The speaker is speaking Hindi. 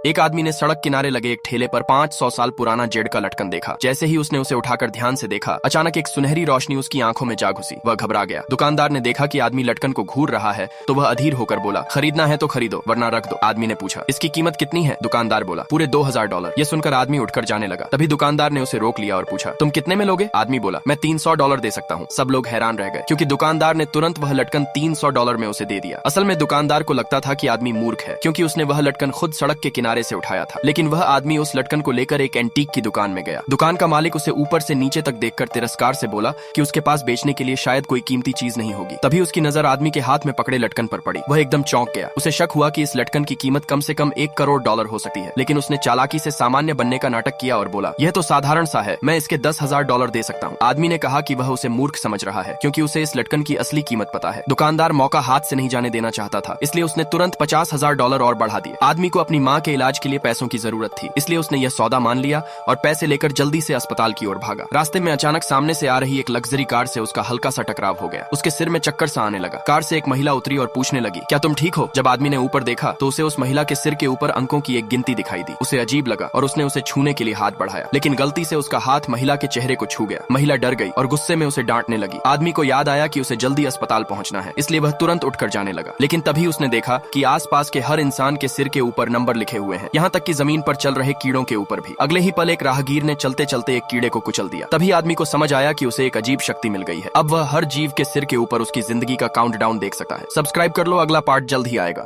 एक आदमी ने सड़क किनारे लगे एक ठेले पर 500 साल पुराना जेड का लटकन देखा। जैसे ही उसने उसे उठाकर ध्यान से देखा, अचानक एक सुनहरी रोशनी उसकी आंखों में जा घुसी। वह घबरा गया। दुकानदार ने देखा कि आदमी लटकन को घूर रहा है तो वह अधीर होकर बोला, खरीदना है तो खरीदो वरना रख दो। आदमी ने पूछा, इसकी कीमत कितनी है? दुकानदार बोला, पूरे $2000। ये सुनकर आदमी उठकर जाने लगा। तभी दुकानदार ने उसे रोक लिया और पूछा, तुम कितने में लोगे? आदमी बोला, मैं $300 दे सकता हूँ। सब लोग हैरान रह गए क्योंकि दुकानदार ने तुरंत वह लटकन $300 में उसे दे दिया। असल में दुकानदार को लगता था कि आदमी मूर्ख है क्योंकि उसने वह लटकन खुद सड़क के किनारे से उठाया था, लेकिन वह आदमी उस लटकन को लेकर एक एंटीक की दुकान में गया। दुकान का मालिक उसे ऊपर से नीचे तक देखकर तिरस्कार से बोला कि उसके पास बेचने के लिए शायद कोई कीमती चीज नहीं होगी। तभी उसकी नजर आदमी के हाथ में पकड़े लटकन पर पड़ी। वह एकदम चौंक गया। उसे शक हुआ कि इस लटकन की कीमत कम से कम $1 करोड़ हो सकती है, लेकिन उसने चालाकी से सामान्य बनने का नाटक किया और बोला, यह तो साधारण सा है, मैं इसके $10,000 दे सकता हूँ। आदमी ने कहा कि वह उसे मूर्ख समझ रहा है क्योंकि उसे इस लटकन की असली कीमत पता है। दुकानदार मौका हाथ से नहीं जाने देना चाहता था, इसलिए उसने तुरंत $50,000 और बढ़ा दिए। आदमी को अपनी माँ के इलाज के लिए पैसों की जरूरत थी, इसलिए उसने यह सौदा मान लिया और पैसे लेकर जल्दी से अस्पताल की ओर भागा। रास्ते में अचानक सामने से आ रही एक लग्जरी कार से उसका हल्का सा टकराव हो गया। उसके सिर में चक्कर सा आने लगा। कार से एक महिला उतरी और पूछने लगी, क्या तुम ठीक हो? जब आदमी ने ऊपर देखा तो उसे उस महिला के सिर के ऊपर अंकों की एक गिनती दिखाई दी। उसे अजीब लगा और उसने उसे छूने के लिए हाथ बढ़ाया, लेकिन गलती से उसका हाथ महिला के चेहरे को छू गया। महिला डर गई और गुस्से में उसे डांटने लगी। आदमी को याद आया कि उसे जल्दी अस्पताल पहुंचना है, इसलिए वह तुरंत उठकर जाने लगा। लेकिन तभी उसने देखा कि आसपास के हर इंसान के सिर के ऊपर नंबर लिखे हुए हैं, यहाँ तक कि जमीन पर चल रहे कीड़ों के ऊपर भी। अगले ही पल एक राहगीर ने चलते चलते एक कीड़े को कुचल दिया। तभी आदमी को समझ आया कि उसे एक अजीब शक्ति मिल गई है। अब वह हर जीव के सिर के ऊपर उसकी जिंदगी का काउंटडाउन देख सकता है। सब्सक्राइब कर लो, अगला पार्ट जल्द ही आएगा।